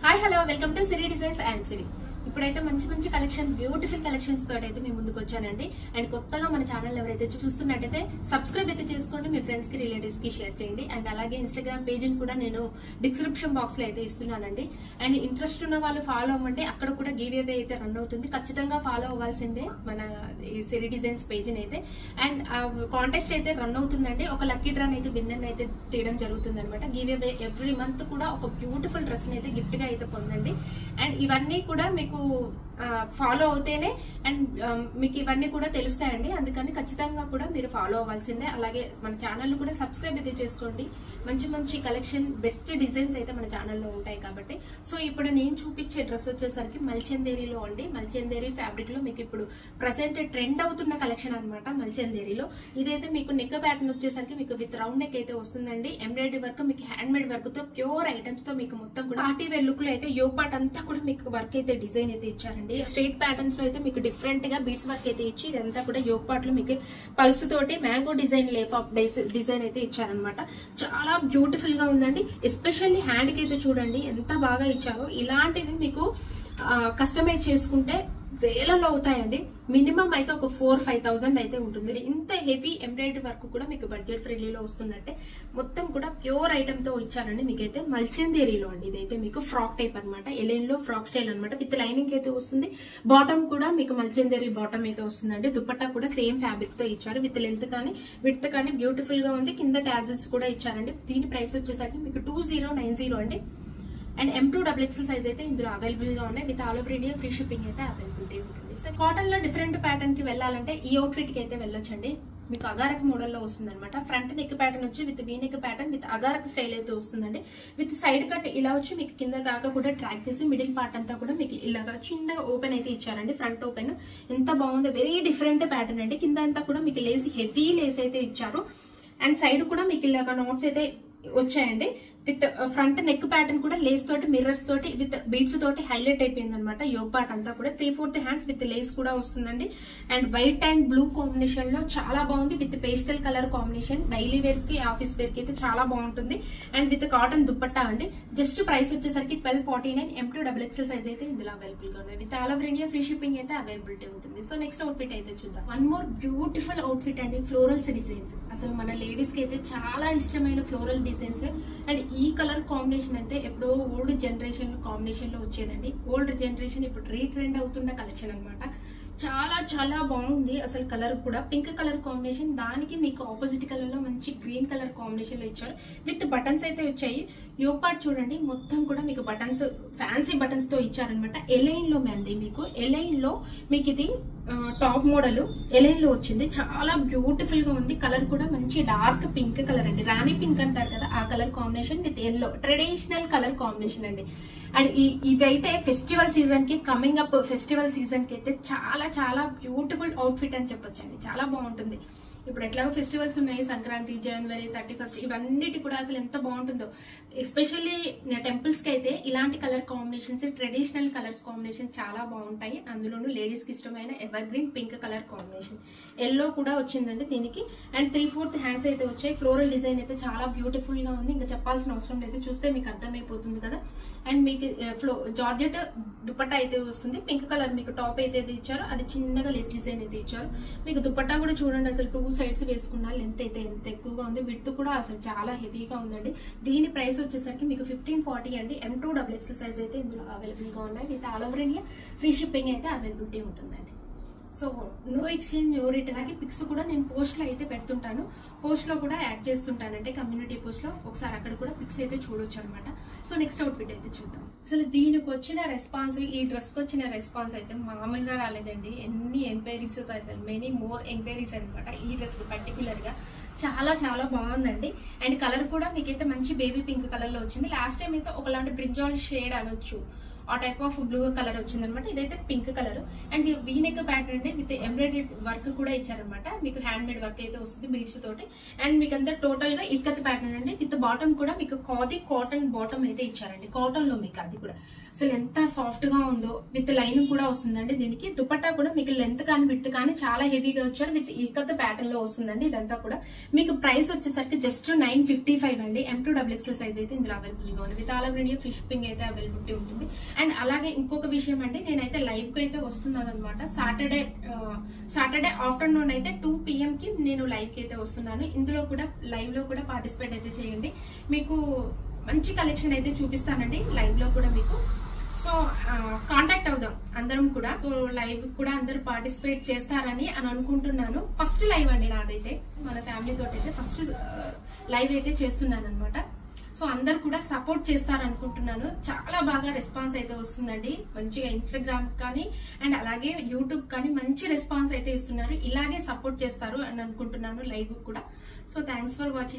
Hi hello welcome to Siri designs and Siri. ఇప్పుడైతే మంచి మంచి కలెక్షన్, బ్యూటిఫుల్ కలెక్షన్స్ తోటి అయితే మీ ముందుకు వచ్చానండి. అండ్ కొత్తగా మన ఛానల్ ఎవరైతే చూస్తున్నట్టయితే సబ్స్క్రైబ్ అయితే చేసుకోండి, మీ ఫ్రెండ్స్ కి రిలేటివ్స్ కి షేర్ చేయండి. అండ్ అలాగే ఇన్స్టాగ్రామ్ పేజ్ కూడా నేను డిస్క్రిప్షన్ బాక్స్ లో అయితే ఇస్తున్నానండి. అండ్ ఇంట్రెస్ట్ ఉన్న వాళ్ళు ఫాలో అవ్వండి, అక్కడ కూడా గివ్ అవే అయితే రన్ అవుతుంది. ఖచ్చితంగా ఫాలో అవ్వాల్సిందే మన ఈ సిరి డిజైన్స్ పేజ్ అయితే. అండ్ కాంటెస్ట్ అయితే రన్ అవుతుందండి. ఒక లక్కీ డ్రాన్ అయితే విన్నర్ అయితే తీయడం జరుగుతుంది అనమాట. గివ్ అవే ఎవ్రీ మంత్ కూడా ఒక బ్యూటిఫుల్ డ్రెస్ అయితే గిఫ్ట్ గా అయితే పొందండి. అండ్ ఇవన్నీ కూడా మీకు ఫాలో అవుతేనే అండ్ మీకు ఇవన్నీ కూడా తెలుస్తాయండి. అందుకని ఖచ్చితంగా కూడా మీరు ఫాలో అవ్వాల్సిందే. అలాగే మన ఛానల్ కూడా సబ్స్క్రైబ్ అయితే చేసుకోండి. మంచి మంచి కలెక్షన్, బెస్ట్ డిజైన్స్ అయితే మన ఛానల్లో ఉంటాయి కాబట్టి. సో ఇప్పుడు నేను చూపించే డ్రెస్ వచ్చేసరికి మల్చందేరిలో అండి. మల్చందేరి ఫ్యాబ్రిక్ లో మీకు ఇప్పుడు ప్రెసెంట్ ట్రెండ్ అవుతున్న కలెక్షన్ అనమాట. మల్చందేరిలో ఇదైతే మీకు నెక్ ప్యాటర్న్ వచ్చేసరికి మీకు విత్ రౌండ్ నెక్ అయితే వస్తుందండి. ఎంబ్రాయిడరీ వర్క్, మీకు హ్యాండ్ మేడ్ వర్క్ తో ప్యూర్ ఐటమ్స్ తో మీకు మొత్తం కూడా పార్టీ వేర్ లుక్ లో అయితే యోగ్ పార్ట్ అంతా కూడా మీకు వర్క్ అయితే డిజైన్ అయితే ఇచ్చారండి. స్ట్రైట్ ప్యాటర్న్స్ లో అయితే మీకు డిఫరెంట్ గా బీడ్స్ వర్క్ అయితే ఇచ్చి ఇదంతా కూడా యోగ్ పార్ట్ లో మీకు పల్స్ తోటి మ్యాంగో డిజైన్, లేపాప్ డిజైన్ అయితే ఇచ్చారనమాట. చాలా బ్యూటిఫుల్ గా ఉందండి. ఎస్పెషల్లీ హ్యాండ్ కి అయితే చూడండి ఎంత బాగా ఇచ్చారో. ఇలాంటివి మీకు కస్టమైజ్ చేసుకుంటే వేలలో అవుతాయండి. మినిమం అయితే ఒక 4-5,000 అయితే ఉంటుంది. ఇంత హెవీ ఎంబ్రాయిడరీ వర్క్ కూడా మీకు బడ్జెట్ ఫ్రెండ్లీలో వస్తున్నట్టే మొత్తం కూడా ప్యూర్ ఐటమ్ తో ఇచ్చారండి. మీకైతే మల్చందేరిలో అండి. ఇదైతే మీకు ఫ్రాక్ టైప్ అనమాట. ఎలైన్ లో ఫ్రాక్ స్టైల్ అనమాట. విత్ లైనింగ్ అయితే వస్తుంది. బాటమ్ కూడా మీకు మల్చందేరి బాటమ్ అయితే వస్తుందండి. దుపట్టా కూడా సేమ్ ఫ్యాబ్రిక్ తో ఇచ్చారు. విత్ లెంత్ కానీ విడ్త్ కానీ బ్యూటిఫుల్ గా ఉంది. కింద టాజిల్స్ కూడా ఇచ్చారండి. దీని ప్రైస్ వచ్చేసరికి మీకు 2090 అండి. అండ్ M2XXL సైజ్ అయితే ఇందులో అవైలబుల్ గా ఉన్నాయి. With all over India free shipping అయితే అవైలబిలిటీ ఉంటుంది. సో కాటన్ లో డిఫరెంట్ ప్యాటర్న్ కి వెళ్ళాలంటే ఈ అవుట్ఫిట్ కి అయితే వెళ్ళొచ్చండి. మీకు అగారక్ మోడల్ లో వస్తుంది అనమాట. ఫ్రంట్ నెక్ ప్యాటర్న్ వచ్చి with V neck pattern with అగారక్ స్టైల్ అయితే వస్తుందండి. విత్ సైడ్ కట్ ఇలా వచ్చి మీకు కింద దాకా కూడా ట్రాక్ చేసి మిడిల్ పార్ట్ అంతా కూడా మీకు ఇలాగా చిన్నగా ఓపెన్ అయితే ఇచ్చారండి. ఫ్రంట్ ఓపెన్ ఎంత బాగుందో, వెరీ డిఫరెంట్ ప్యాటర్న్ అండి. కింద అంతా కూడా మీకు లేస్, హెవీ లేస్ అయితే ఇచ్చారు. అండ్ సైడ్ కూడా మీకు ఇలాగా నోట్స్ అయితే వచ్చాయండి. విత్ ఫ్రంట్ నెక్ ప్యాటర్న్ కూడా లేస్ తోటి, మిర్రర్స్ తోటి, విత్ బీడ్స్ తోటి హైలైట్ అయిపోయింది అనమాట. యోగ్ పార్ట్ అంతా కూడా 3/4 హ్యాండ్స్ విత్ లేస్ కూడా వస్తుందండి. And white and blue combination లో చాలా బాగుంది. With pastel colour combination, daily wear కి, ఆఫీస్ వేర్ కి అయితే చాలా బాగుంటుంది. అండ్ విత్ కాటన్ దుపట్టా అండి. జస్ట్ ప్రైస్ వచ్చేసరికి 1249. M2XXL సైజ్ అయితే ఇందులో అవైలబుల్ గా ఉన్నాయి. With all over India free shipping అయితే అవైలబిలిటీ ఉంటుంది. సో నెక్స్ట్ అవుట్ఫిట్ అయితే చూద్దాం. వన్ మోర్ బ్యూటిఫుల్ అవుట్ఫిట్ అండి. Florals designs. అసలు మన లేడీస్ కి అయితే చాలా ఇష్టమైన ఫ్లోరల్ డిజైన్స్. అండ్ ఈ కలర్ కాంబినేషన్ అయితే ఎప్పుడో ఓల్డ్ జనరేషన్ కాంబినేషన్ లో వచ్చేదండి. ఓల్డ్ జనరేషన్ ఇప్పుడు రీట్రెండ్ అవుతున్న కలెక్షన్ అనమాట. చాలా చాలా బాగుంది. అసలు కలర్ కూడా పింక్ కలర్ కాంబినేషన్, దానికి మీకు ఆపోజిట్ కలర్ లో మంచి గ్రీన్ కలర్ కాంబినేషన్ లో ఇచ్చారు. విత్ బటన్స్ అయితే వచ్చాయి. యోగ్ పార్ట్ చూడండి మొత్తం కూడా మీకు బటన్స్, ఫ్యాన్సీ బటన్స్ తో ఇచ్చారనమాట. ఎలైన్ లో అండి. మీకు ఎలైన్ లో మీకు ఇది టాప్ మోడల్ ఎలైన్ లో వచ్చింది. చాలా బ్యూటిఫుల్ గా ఉంది. కలర్ కూడా మంచి డార్క్ పింక్ కలర్ అండి. రాణి పింక్ అంటారు కదా, ఆ colour combination with yellow, traditional colour combination అండి. అండ్ ఇవైతే ఫెస్టివల్ సీజన్ కి, కమింగ్ అప్ ఫెస్టివల్ సీజన్ కి అయితే చాలా చాలా బ్యూటిఫుల్ అవుట్ఫిట్ అని చెప్పొచ్చండి. చాలా బాగుంటుంది. ఇప్పుడు ఎట్లాగో ఫెస్టివల్స్ ఉన్నాయి, సంక్రాంతి, జనవరి 31 ఇవన్నిటి కూడా అసలు ఎంత బాగుంటుందో. ఎస్పెషల్లీ టెంపుల్స్ కి అయితే ఇలాంటి colour combinations, traditional colours combination చాలా బాగుంటాయి. అందులోనూ లేడీస్ కి ఇష్టమైన ever green pink colour combination, yellow కూడా వచ్చిందండి దీనికి. అండ్ 3/4 హ్యాండ్స్ అయితే వచ్చాయి. ఫ్లోరల్ డిజైన్ అయితే చాలా బ్యూటిఫుల్ గా ఉంది. ఇంకా చెప్పాల్సిన అవసరం లేదు, చూస్తే మీకు అర్థమైపోతుంది కదా. అండ్ మీకు జార్జెట్ దుపట్టా అయితే వస్తుంది. పింక్ కలర్ మీకు టాప్ అయితే ఇచ్చారు. అది చిన్నగా లెస్ డిజైన్ అయితే ఇచ్చారు. మీకు దుపట్టా కూడా చూడండి, అసలు 2 సైడ్స్ వేసుకున్నా లెంత్ అయితే ఎంత ఎక్కువగా ఉంది. విడ్త్ కూడా అసలు చాలా హెవీగా ఉందండి. దీని ప్రైస్ వచ్చేసరికి మీకు 1540 అండి. M2XXL సైజ్ అయితే ఇందులో అవైలబుల్ గా ఉన్నాయి. With all over India free shipping అయితే అవైలబిలిటీ ఉంటుందండి. So no exchange, no return అని పిక్స్ కూడా నేను పోస్ట్ లో అయితే పెడుతుంటాను. పోస్ట్ లో కూడా యాడ్ చేస్తుంటానంటే కమ్యూనిటీ పోస్ట్ లో, ఒకసారి అక్కడ కూడా పిక్స్ అయితే చూడొచ్చు అనమాట. సో నెక్స్ట్ అవుట్ఫిట్ అయితే చూద్దాం. అసలు దీనికి వచ్చిన రెస్పాన్స్, ఈ డ్రెస్ కి వచ్చిన రెస్పాన్స్ అయితే మామూలుగా రాలేదండి. ఎన్ని ఎంక్వైరీస్, అసలు మెనీ మోర్ ఎంక్వైరీస్ అనమాట ఈ డ్రెస్ పర్టికులర్ గా. చాలా చాలా బాగుందండి. అండ్ కలర్ కూడా మీకైతే మంచి బేబీ పింక్ కలర్ లో వచ్చింది. లాస్ట్ టైం అయితే ఒకలాంటి బ్రింజాల్ షేడ్ అనొచ్చు, ఆ టైప్ ఆఫ్ బ్లూ కలర్ వచ్చింది అనమాట. ఇదైతే pink colour and we neck pattern అండి విత్ ఎంబ్రాయిడరీ వర్క్ కూడా ఇచ్చారనమాట. మీకు హ్యాండ్ మేడ్ వర్క్ అయితే వస్తుంది బీడ్స్ తోటి. అండ్ మీకు అంతా టోటల్ గా ఇక్కత్ ప్యాటర్న్ అండి విత్ బాటమ్ కూడా మీకు ఖాదీ కాటన్ బాటమ్ అయితే ఇచ్చారండి. కాటన్ లో మీకు అది కూడా అసలు ఎంత సాఫ్ట్ గా ఉందో విత్ లైన్ కూడా వస్తుందండి. దీనికి దుపట్టా కూడా మీకు లెంత్ కానీ విత్ కానీ చాలా హెవీగా వచ్చారు విత్ ఇక్కత్ ప్యాటర్న్ లో వస్తుందండి. ఇదంతా కూడా మీకు ప్రైస్ వచ్చేసరికి జస్ట్ 955 అండి. M2XXL సైజ్ అయితే ఇందులో అవైలబుల్ గా ఉంది. With all over India free shipping అయితే అవైలబిలిటీ ఉంటుంది. అండ్ అలాగే ఇంకొక విషయం అండి, నేనైతే లైవ్ కు అయితే వస్తున్నాను అనమాట. సాటర్డే ఆఫ్టర్నూన్ అయితే 2 PM కి నేను లైవ్ కి అయితే వస్తున్నాను. ఇందులో కూడా లైవ్ లో కూడా పార్టిసిపేట్ అయితే చేయండి. మీకు మంచి కలెక్షన్ అయితే చూపిస్తానండి లైవ్ లో కూడా మీకు. సో కాంటాక్ట్ అవుదాం అందరం కూడా. సో లైవ్ కూడా అందరూ పార్టిసిపేట్ చేస్తారని అనుకుంటున్నాను. ఫస్ట్ లైవ్ అండి నాదైతే, మన ఫ్యామిలీ తోటి అయితే ఫస్ట్ లైవ్ అయితే చేస్తున్నాను అనమాట. సో అందరు కూడా సపోర్ట్ చేస్తారనుకుంటున్నాను. చాలా బాగా రెస్పాన్స్ అయితే వస్తుందండి. మంచిగా ఇన్స్టాగ్రామ్ కానీ అండ్ అలాగే యూట్యూబ్ కానీ మంచి రెస్పాన్స్ అయితే ఇస్తున్నారు. ఇలాగే సపోర్ట్ చేస్తారు అని అనుకుంటున్నాను లైవ్ కూడా. So thanks for watching.